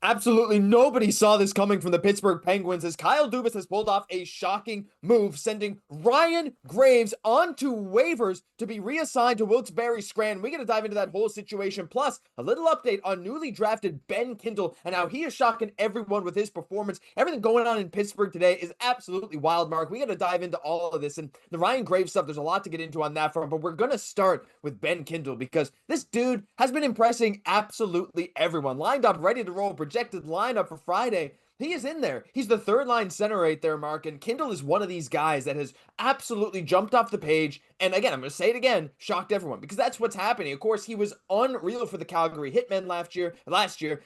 Absolutely nobody saw this coming from the Pittsburgh Penguins as Kyle Dubas has pulled off a shocking move, sending Ryan Graves onto waivers to be reassigned to Wilkes-Barre Scranton. We got to dive into that whole situation, plus a little update on newly drafted Ben Kindle and how he is shocking everyone with his performance. Everything going on in Pittsburgh today is absolutely wild, Mark. We got to dive into all of this, and the Ryan Graves stuff, there's a lot to get into on that front, but we're going to start with Ben Kindle because this dude has been impressing absolutely everyone. Lined up, ready to roll, projected lineup for Friday. He is in there. He's the third line center right there, Mark. And Kindle is one of these guys that has absolutely jumped off the page. And again, I'm going to say it again, shocked everyone because that's what's happening. Of course, he was unreal for the Calgary Hitmen last year,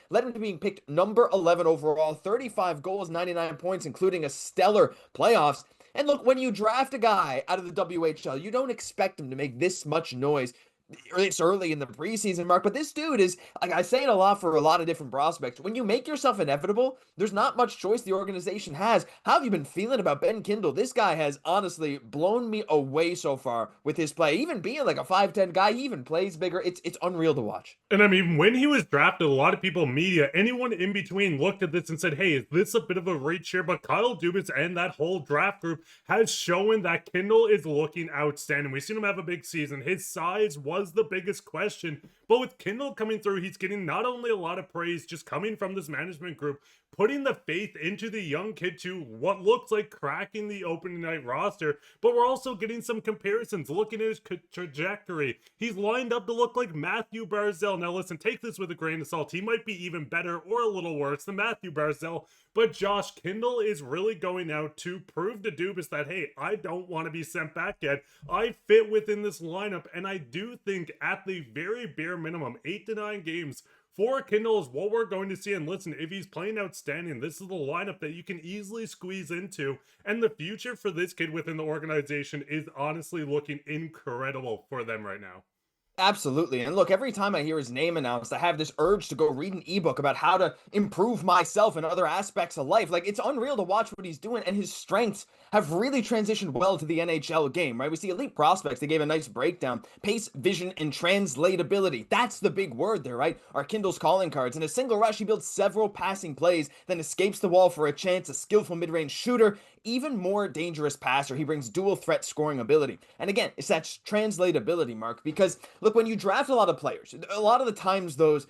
led him to being picked number 11 overall, 35 goals, 99 points, including a stellar playoffs. And look, when you draft a guy out of the WHL, you don't expect him to make this much noise. It's early in the preseason, Mark, but this dude is, like I say it a lot for a lot of different prospects. When you make yourself inevitable, there's not much choice the organization has. How have you been feeling about Ben Kindle? This guy has honestly blown me away so far with his play. Even being like a 5'10 guy, he even plays bigger. It's unreal to watch. And I mean, when he was drafted, a lot of people, media, anyone in between looked at this and said, hey, is this a bit of a reach here? But Kyle Dubas and that whole draft group has shown that Kindle is looking outstanding. We've seen him have a big season. His size was the biggest question. But with Kindle coming through, he's getting not only a lot of praise just coming from this management group, putting the faith into the young kid to what looks like cracking the opening night roster, but we're also getting some comparisons, looking at his trajectory. He's lined up to look like Matthew Barzal. Now listen, take this with a grain of salt. He might be even better or a little worse than Matthew Barzal, but Josh Kindle is really going out to prove to Dubas that, hey, I don't want to be sent back yet. I fit within this lineup, and I do think at the very bare minimum, 8 to 9 games for Kindle is what we're going to see. And listen, if he's playing outstanding, this is the lineup that you can easily squeeze into. And the future for this kid within the organization is honestly looking incredible for them right now. Absolutely. And look, every time I hear his name announced, I have this urge to go read an ebook about how to improve myself and other aspects of life. Like, it's unreal to watch what he's doing, and his strengths have really transitioned well to the NHL game, right? We see elite prospects. They gave a nice breakdown. Pace, vision, and translatability. That's the big word there, right? Our Kindle's calling cards. In a single rush, he builds several passing plays, then escapes the wall for a chance, a skillful mid-range shooter, even more dangerous passer. He brings dual threat scoring ability. And again, it's that translatability, Mark, because look, when you draft a lot of players, a lot of the times those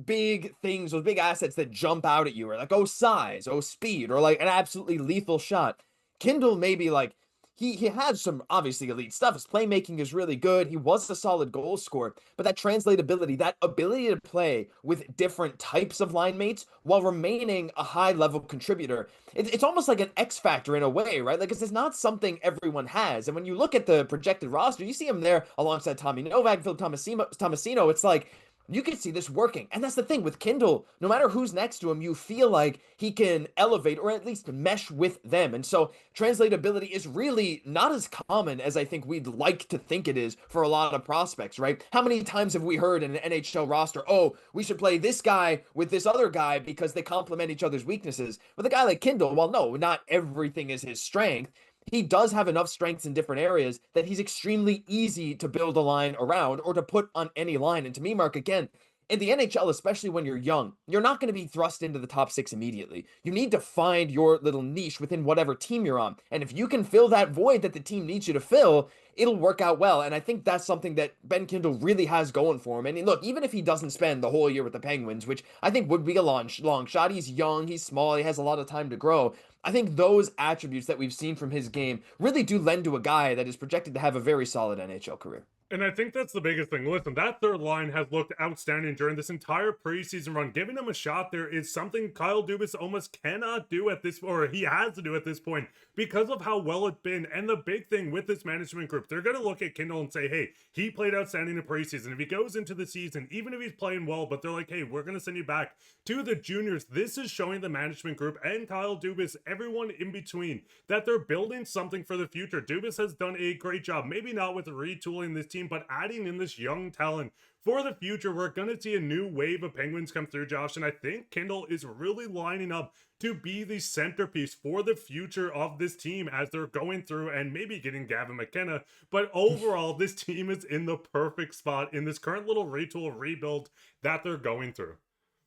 big things, those big assets that jump out at you are like, oh, size, oh, speed, or like an absolutely lethal shot. Kindle maybe like he had some obviously elite stuff. His playmaking is really good. He was a solid goal scorer, but that translatability, that ability to play with different types of line mates while remaining a high level contributor, it's almost like an X factor in a way, right? Like it's not something everyone has. And when you look at the projected roster, you see him there alongside Tommy Novak, Phil Tomasino. It's like you can see this working. And that's the thing with Kindle. No matter who's next to him, you feel like he can elevate or at least mesh with them. And so translatability is really not as common as I think we'd like to think it is for a lot of prospects, right? How many times have we heard in an NHL roster, oh, we should play this guy with this other guy because they complement each other's weaknesses? With a guy like Kindle, well, no, not everything is his strength. He does have enough strengths in different areas that he's extremely easy to build a line around or to put on any line. And to me, Mark, again, in the NHL, especially when you're young, you're not going to be thrust into the top six immediately. You need to find your little niche within whatever team you're on. And if you can fill that void that the team needs you to fill, it'll work out well. And I think that's something that Ben Kindle really has going for him. And look, even if he doesn't spend the whole year with the Penguins, which I think would be a long shot, he's young, he's small, he has a lot of time to grow. I think those attributes that we've seen from his game really do lend to a guy that is projected to have a very solid NHL career. And I think that's the biggest thing. Listen, that third line has looked outstanding during this entire preseason run. Giving him a shot there is something Kyle Dubas almost cannot do at this, or he has to do at this point, because of how well it's been. And the big thing with this management group, they're going to look at Kindle and say, hey, he played outstanding in preseason. If he goes into the season, even if he's playing well, but they're like, hey, we're going to send you back to the juniors. This is showing the management group and Kyle Dubas, everyone in between, that they're building something for the future. Dubas has done a great job, maybe not with retooling this team, but adding in this young talent for the future. We're going to see a new wave of Penguins come through, Josh, and I think Kindle is really lining up to be the centerpiece for the future of this team as they're going through and maybe getting Gavin McKenna. But overall, this team is in the perfect spot in this current little retool rebuild that they're going through.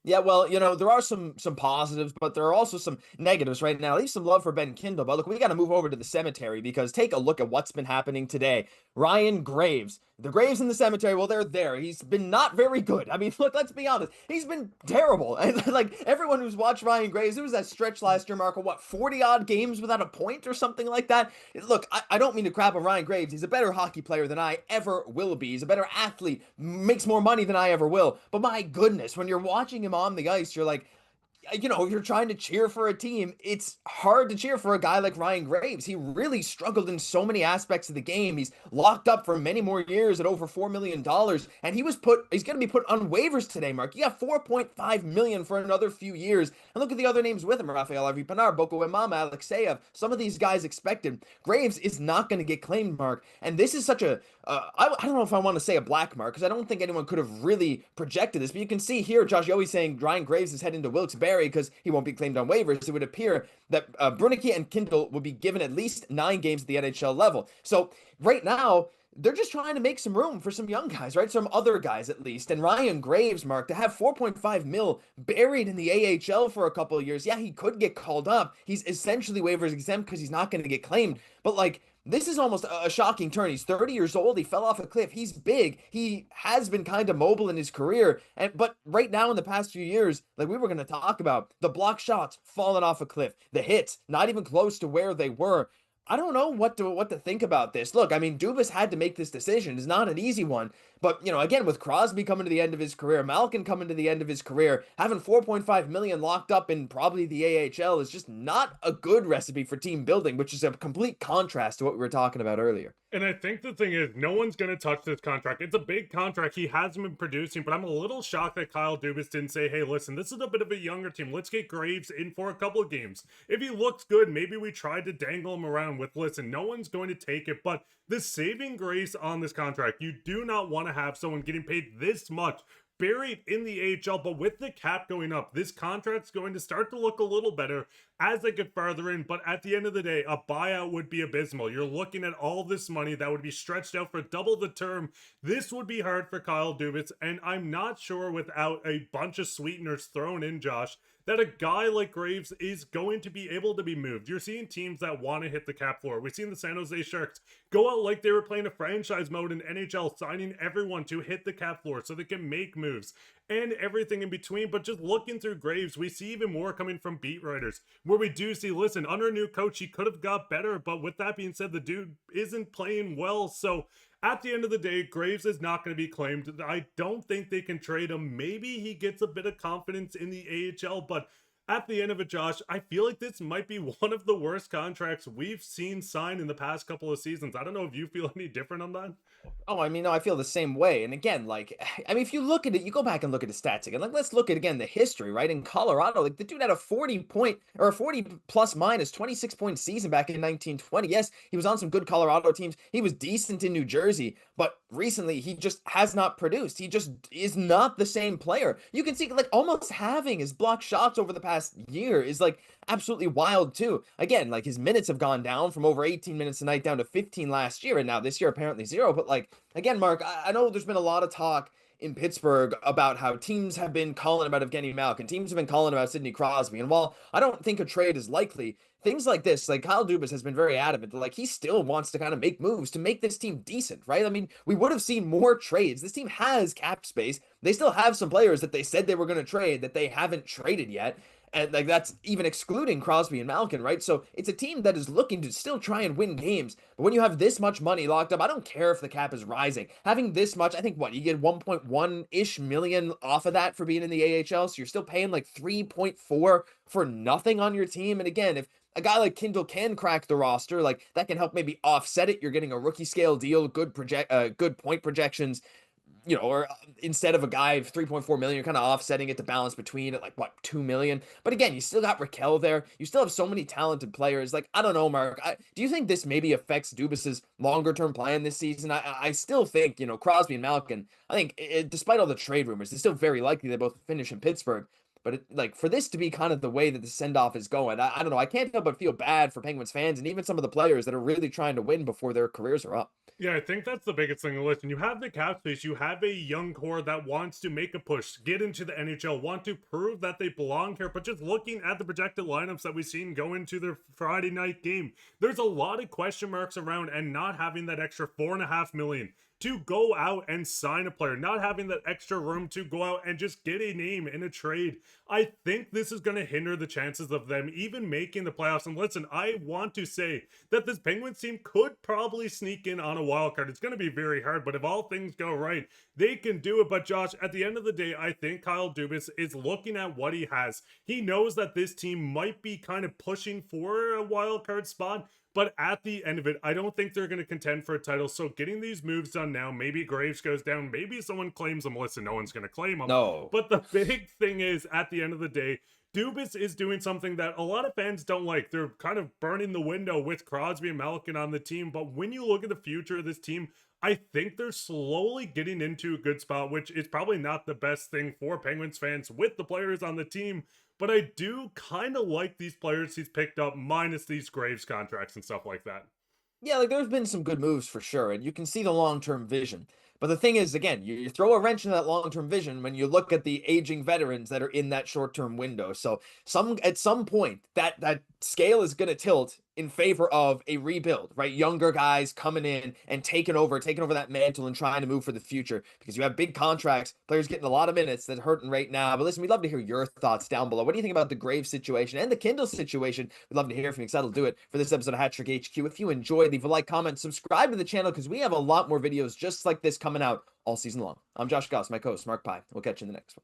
Yeah, well, there are some positives, but there are also some negatives right now. Leave some love for Ben Kindle, but look, we got to move over to the cemetery because take a look at what's been happening today. Ryan Graves, the graves in the cemetery, well, they're there. He's been not very good. I mean, look, let's be honest. He's been terrible. And like everyone who's watched Ryan Graves, it was that stretch last year, Marco, what, 40 odd games without a point or something like that? Look, I don't mean to crap on Ryan Graves. He's a better hockey player than I ever will be. He's a better athlete, makes more money than I ever will. But my goodness, when you're watching him on the ice, you're like, you're trying to cheer for a team. It's hard to cheer for a guy like Ryan Graves. He really struggled in so many aspects of the game. He's locked up for many more years at over $4 million. And he's going to be put on waivers today, Mark. You got $4.5 million for another few years. And look at the other names with him. Rafael Harvey-Pinard, Boko Imama, Alexeyev. Some of these guys expected. Graves is not going to get claimed, Mark. And this is such I don't know if I want to say a black mark, because I don't think anyone could have really projected this. But you can see here, Josh Yowie saying Ryan Graves is heading to Wilkes-Barre because he won't be claimed on waivers. It would appear that Brunicky and Kindle will be given at least 9 games at the NHL level. So right now, they're just trying to make some room for some young guys, right? Some other guys at least. And Ryan Graves, Mark, to have 4.5 mil buried in the AHL for a couple of years, yeah, he could get called up. He's essentially waivers exempt because he's not going to get claimed. But like, this is almost a shocking turn. He's 30 years old. He fell off a cliff. He's big. He has been kind of mobile in his career. But right now in the past few years, like we were going to talk about, the block shots falling off a cliff, the hits not even close to where they were. I don't know what to think about this. Look, I mean, Dubas had to make this decision. It's not an easy one. But, again, with Crosby coming to the end of his career, Malkin coming to the end of his career, having 4.5 million locked up in probably the AHL is just not a good recipe for team building, which is a complete contrast to what we were talking about earlier. And I think the thing is, no one's going to touch this contract. It's a big contract. He hasn't been producing, but I'm a little shocked that Kyle Dubas didn't say, hey, listen, this is a bit of a younger team. Let's get Graves in for a couple of games. If he looks good, maybe we tried to dangle him around with, listen, no one's going to take it, but the saving grace on this contract, you do not want to have someone getting paid this much buried in the AHL, but with the cap going up, this contract's going to start to look a little better as they get farther in. But at the end of the day, a buyout would be abysmal. You're looking at all this money that would be stretched out for double the term. This would be hard for Kyle Dubas, and I'm not sure without a bunch of sweeteners thrown in, Josh, that a guy like Graves is going to be able to be moved. You're seeing teams that want to hit the cap floor. We've seen the San Jose Sharks go out like they were playing a franchise mode in NHL, signing everyone to hit the cap floor so they can make moves and everything in between. But just looking through Graves, we see even more coming from beat writers, where we do see, listen, under a new coach, he could have got better. But with that being said, the dude isn't playing well. So at the end of the day, Graves is not going to be claimed. I don't think they can trade him. Maybe he gets a bit of confidence in the AHL, but at the end of it, Josh, I feel like this might be one of the worst contracts we've seen signed in the past couple of seasons. I don't know if you feel any different on that. Oh, I mean, no, I feel the same way. And again, like, I mean, if you look at it, you go back and look at the stats again. Like, let's look at again the history, right? In Colorado, like the dude had a 40 plus minus 26-point season back in 1920. Yes, he was on some good Colorado teams. He was decent in New Jersey, but recently he just has not produced. He just is not the same player. You can see like almost having his block shots over the past year is like absolutely wild too. Again, like his minutes have gone down from over 18 minutes a night down to 15 last year, and now this year apparently 0. But like again, Mark, I know there's been a lot of talk in Pittsburgh about how teams have been calling about Evgeny Malkin, teams have been calling about Sidney Crosby, and while I don't think a trade is likely, things like this, like Kyle Dubas has been very adamant, like he still wants to kind of make moves to make this team decent, right? I mean, we would have seen more trades. This team has cap space. They still have some players that they said they were going to trade that they haven't traded yet. And like that's even excluding Crosby and Malkin, right? So it's a team that is looking to still try and win games. But when you have this much money locked up, I don't care if the cap is rising. Having this much, I think what you get 1.1-ish million off of that for being in the AHL. So you're still paying like 3.4 for nothing on your team. And again, if a guy like Kindle can crack the roster, like that can help maybe offset it. You're getting a rookie scale deal, good point projections, or instead of a guy of 3.4 million, you're kind of offsetting it to balance between at like what 2 million. But again, you still got Raquel there. You still have so many talented players. Like, I don't know, Mark. Do you think this maybe affects Dubas's longer term plan this season? I still think, Crosby and Malkin, I think despite all the trade rumors, it's still very likely they both finish in Pittsburgh. But like for this to be kind of the way that the send off is going, I don't know. I can't help but feel bad for Penguins fans and even some of the players that are really trying to win before their careers are up. Yeah, I think that's the biggest thing. Listen, you have the cap space, you have a young core that wants to make a push, get into the NHL, want to prove that they belong here. But just looking at the projected lineups that we've seen go into their Friday night game, there's a lot of question marks around, and not having that extra $4.5 million to go out and sign a player, not having that extra room to go out and just get a name in a trade. I think this is going to hinder the chances of them even making the playoffs. And listen, I want to say that this Penguins team could probably sneak in on a wild card. It's going to be very hard, but if all things go right, they can do it. But Josh, at the end of the day, I think Kyle Dubas is looking at what he has. He knows that this team might be kind of pushing for a wild card spot, but at the end of it, I don't think they're going to contend for a title. So getting these moves done now, maybe Graves goes down, maybe someone claims him. Listen, no one's going to claim him. No. But the big thing is, at the end of the day, Dubas is doing something that a lot of fans don't like. They're kind of burning the window with Crosby and Malkin on the team. But when you look at the future of this team, I think they're slowly getting into a good spot, which is probably not the best thing for Penguins fans with the players on the team. But I do kind of like these players he's picked up, minus these Graves contracts and stuff like that. Yeah, like there's been some good moves for sure, and you can see the long-term vision. But the thing is, again, you throw a wrench into that long-term vision when you look at the aging veterans that are in that short-term window. So at some point, that scale is going to tilt in favor of a rebuild, right? Younger guys coming in and taking over that mantle and trying to move for the future, because you have big contracts, players getting a lot of minutes that's hurting right now. But listen, we'd love to hear your thoughts down below. What do you think about the Graves situation and the Kindle situation? We'd love to hear from you, because that'll do it for this episode of Hat Trick HQ. If you enjoyed, leave a like, comment, subscribe to the channel, because we have a lot more videos just like this coming out all season long. I'm Josh Gosse, my co-host Mark Pye. We'll catch you in the next one.